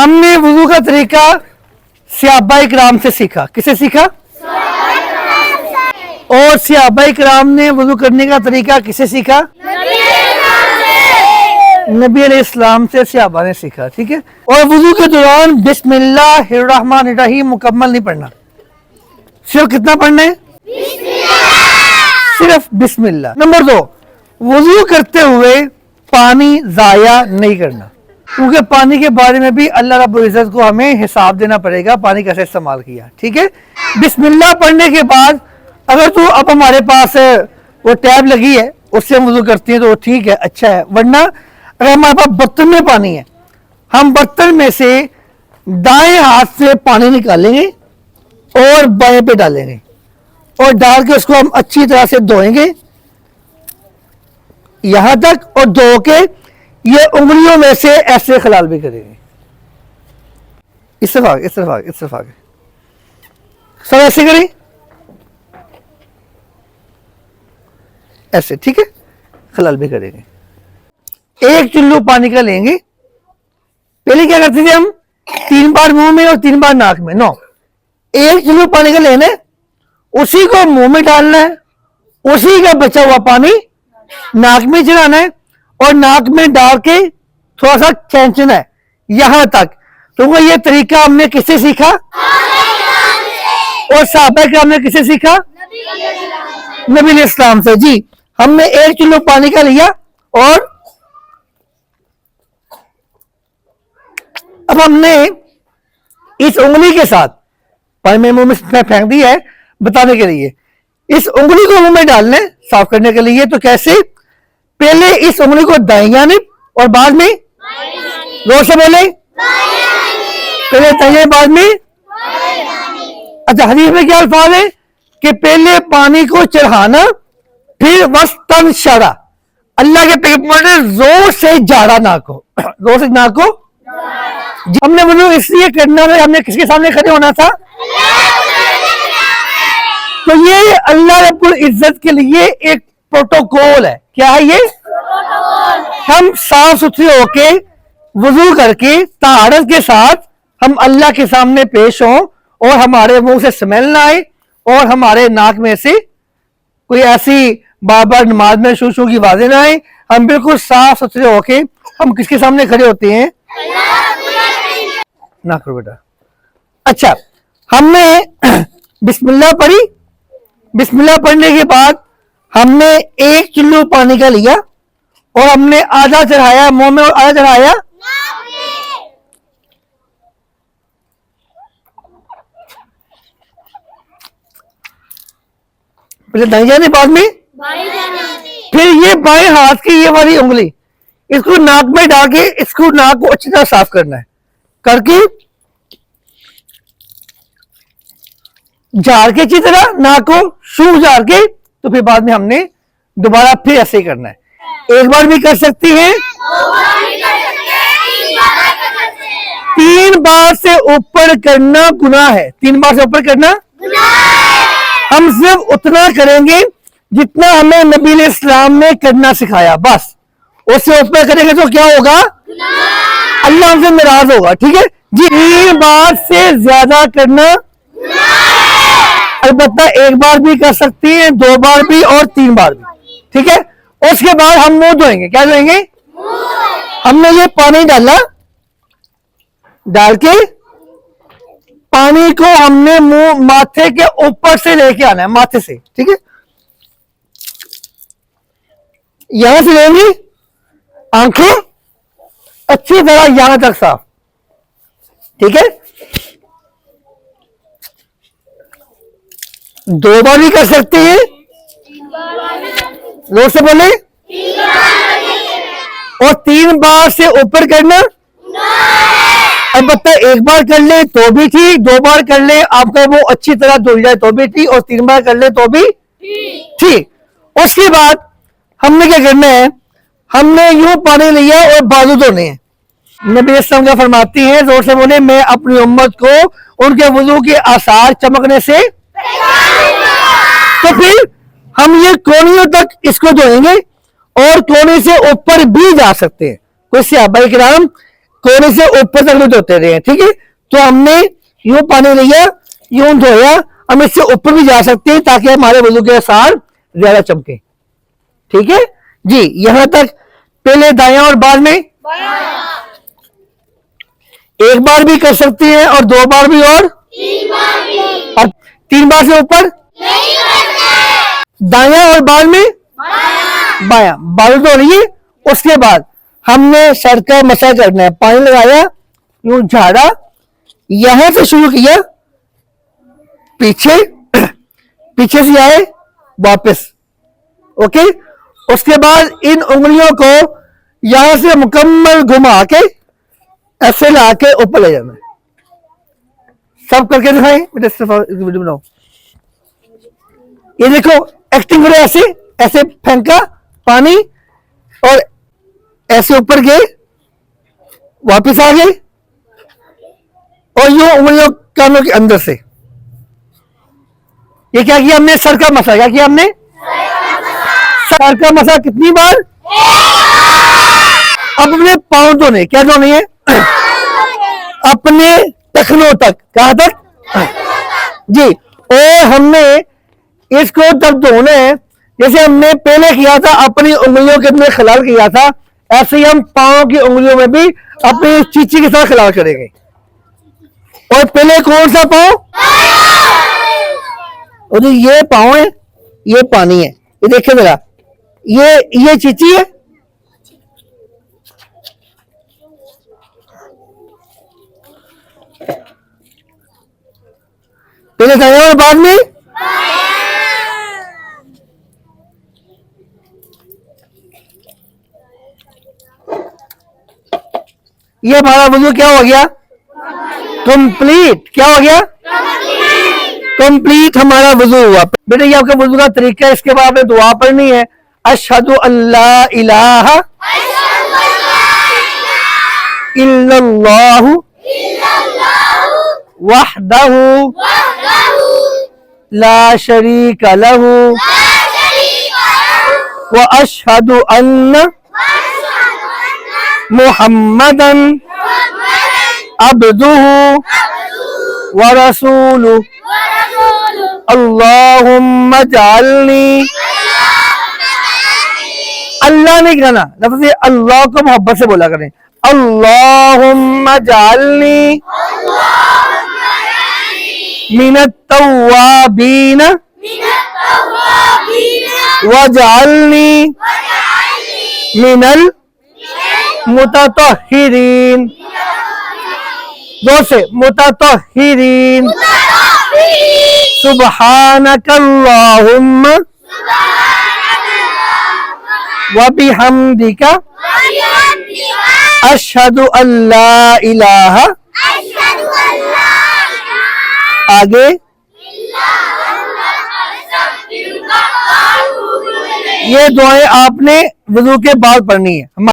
हमने वुजू का तरीका सहाबाए किराम से सीखा। किसे सीखा? और सहाबाए किराम ने वुजू करने का तरीका किसे सीखा? नबी अलैहिस्सलाम से सहाबा ने सीखा। ठीक है। और वुजू के दौरान बिस्मिल्लाहिर्रहमानिर्रहीम मुकम्मल नहीं पढ़ना, सिर्फ कितना पढ़ना है? सिर्फ बिस्मिल्लाह। नंबर 2, वुजू करते हुए पानी जाया नहीं करना, क्योंकि पानी के बारे में भी अल्लाह रब्बुल इज्जत को हमें हिसाब देना पड़ेगा, पानी कैसे इस्तेमाल किया। ठीक है। बिस्मिल्लाह पढ़ने के बाद अगर तो अब हमारे पास वो टैब लगी है उससे हम वुजू करते हैं तो ठीक है, अच्छा है। वरना अगर हमारे पास बर्तन में पानी है, हम बर्तन में से दाएं हाथ से पानी निकालेंगे और बाएं पे डालेंगे और डाल के उसको हम अच्छी तरह से धोएंगे यहां तक, और धो के ये उंगलियों में से ऐसे खलाल भी करेंगे। इस तरफ आगे, इस तरफ आगे, इस तरफ आगे, सब ऐसे करें, ऐसे। ठीक है। खलाल भी करेंगे। एक चुल्लू पानी का लेंगे। पहले क्या करते थे हम? 3 बार मुंह में और 3 बार नाक में। नो, एक चुल्लू पानी का लेना है, उसी को मुंह में डालना है, उसी का बचा हुआ पानी नाक में चढ़ाना है और नाक में डाल के थोड़ा सा खींचना है यहां तक। तो ये तरीका हमने किससे सीखा? और सहाबा किराम ने किससे सीखा? नबी अलैहिस्सलाम से। जी, हमने एक चुल्लू पानी का लिया और अब हमने इस उंगली के साथ पानी में मुंह में फेंक दिया है बताने के लिए, इस उंगली को मुंह में डालने साफ करने के लिए। तो कैसे? पहले इस उंगली को दाएं जानिब और बाद में, जोर से बोले, पहले दाएं बाद में। अच्छा, हदीस में क्या अल्फाज है कि पहले पानी को चढ़ाना फिर वस्तन शरा। अल्लाह के पैगंबर ने जोर से झाड़ा नाक को, जोर से नाक को। हमने वुजू इसलिए करना है, हमने किसके सामने खड़े होना था? तो ये अल्लाह रब्बुल इज्जत के लिए एक प्रोटोकॉल है। क्या है ये? हम साफ सुथरे होके वुजू करके तहारत के साथ हम अल्लाह के सामने पेश हों और हमारे मुंह से स्मेल ना आए और हमारे नाक में से कोई ऐसी बार बार नमाज में शू शू की आवाजें ना आए। हम बिल्कुल साफ सुथरे होके हम किसके सामने खड़े होते हैं? ना करो बेटा। अच्छा, हमने बिस्मिल्लाह पढ़ी। बिस्मिल्लाह पढ़ने के बाद हमने एक चुल्लू पानी का लिया और हमने आधा चढ़ाया मुंह में और आधा चढ़ाया पहले दाएं जाने बाद में, फिर ये बाएं हाथ की ये वाली उंगली इसको नाक में डाल के इसको नाक को अच्छी तरह साफ करना है, करके झाड़ के अच्छी तरह नाक को सूख झाड़ के, तो फिर बाद में हमने दोबारा फिर ऐसे ही करना है। एक बार भी कर सकती हैं, 3 बार से ऊपर करना गुनाह है। 3 बार से ऊपर करना हम सिर्फ उतना करेंगे जितना हमें नबी अलैहिस्सलाम ने करना सिखाया, बस। उससे ऊपर करेंगे तो क्या होगा? अल्लाह हमसे नाराज होगा। ठीक है जी। 3 बार से ज्यादा करना, अलबत्ता 1 बार भी कर सकती हैं, 2 बार भी और 3 बार भी। ठीक है। उसके बाद हम मुंह धोएंगे। क्या धोएंगे? हमने ये पानी डाला, डाल के पानी को हमने मुंह माथे के ऊपर से लेके आना है, माथे से। ठीक है। यहां से लेंगे, आंखें अच्छी तरह यहां तक साफ। ठीक है। 2 बार भी कर सकते हैं, जोर से बोले, और 3 बार से ऊपर करना, अलबत्ता 1 बार कर ले तो भी ठीक, 2 बार कर ले आपका वो अच्छी तरह धुल जाए तो भी ठीक, और 3 बार कर ले तो भी ठीक। उसके बाद हमने क्या करना है? हमने यूं पानी लिया और बाजू धोने हैं। नबी अलैहिस्सलाम क्या फरमाती हैं? जोर से बोले, मैं अपनी उम्मत को उनके वुजू के आसार चमकने से, तो फिर हम ये कोनियों तक इसको धोएंगे और कोने से ऊपर भी जा सकते हैं। कोई सहाबाए किराम कोने से ऊपर तक भी धोते रहे हैं, ठीक है। तो हमने यूं पानी लिया, यूं धोया, हम इससे ऊपर भी जा सकते हैं ताकि हमारे वजू के आसार ज्यादा चमके, ठीक है जी। यहां तक पहले दायां और बाद में एक बार भी कर सकते हैं और 2 बार भी और 3 बार भी। और 3 बार से ऊपर नहीं करते। दायां और बाद में बायां बाजू धो रही है। उसके बाद हमने सर का मसाज करना है। पानी लगाया, यूं झाड़ा, यहां से शुरू किया, पीछे पीछे से आए वापस, ओके। उसके बाद इन उंगलियों को यहां से मुकम्मल घुमा के ऐसे ला के ऊपर ले जाना है। सब करके दिखाएं बेटा, वीडियो बनाओ। ये देखो एक्टिंग करो, ऐसे ऐसे फेंका पानी और ऐसे ऊपर गए, वापस आ गए और यूं उंगलियों कानों के अंदर से। ये क्या किया हमने? सर का मसा। क्या किया हमने? सर का मसा कितनी बार? अब अपने पांव धोने, क्या धोने है? अपने टखनों तक। कहां तक? जी। और हमने इसको तब धोना है जैसे हमने पहले किया था, अपनी उंगलियों के अंदर खिलाल किया था, ऐसे ही हम पांव की उंगलियों में भी अपनी चीची के साथ खिलाल करेंगे। और पहले कौन सा पांव? और ये पांव है, ये पानी है। ये देखिए जरा, ये चीची है, पहले दायां और बाद में ये हमारा वजू क्या हो गया? कंप्लीट। क्या हो गया? कंप्लीट हमारा वजू हुआ। बेटा ये आपका वजू का तरीका है। इसके बाद आपने दुआ पढ़नी है, अशहदु अल्ला इलाहा इल्लल्लाहु वहदहु ला शरीका लहू व अशहदु अन्न मुहम्मदन अब्दुहु व रसूलुहु अल्लाहुम्मा जअलनी। अल्लाह नहीं कहना, लफ्ज़ अल्लाह को मोहब्बत से बोला करें। अल्लाहुम्मा जअलनी मिनत तव्वाबीन वजअलनी मिनल मुततहिरीन। दो से मुततहिरीन। सुब्हानकल्लाहुम्मा व बिहम्दिका अशहदु अल्ला इलाहा। आगे ये दुआएं आपने वुजू के बाद पढ़नी है।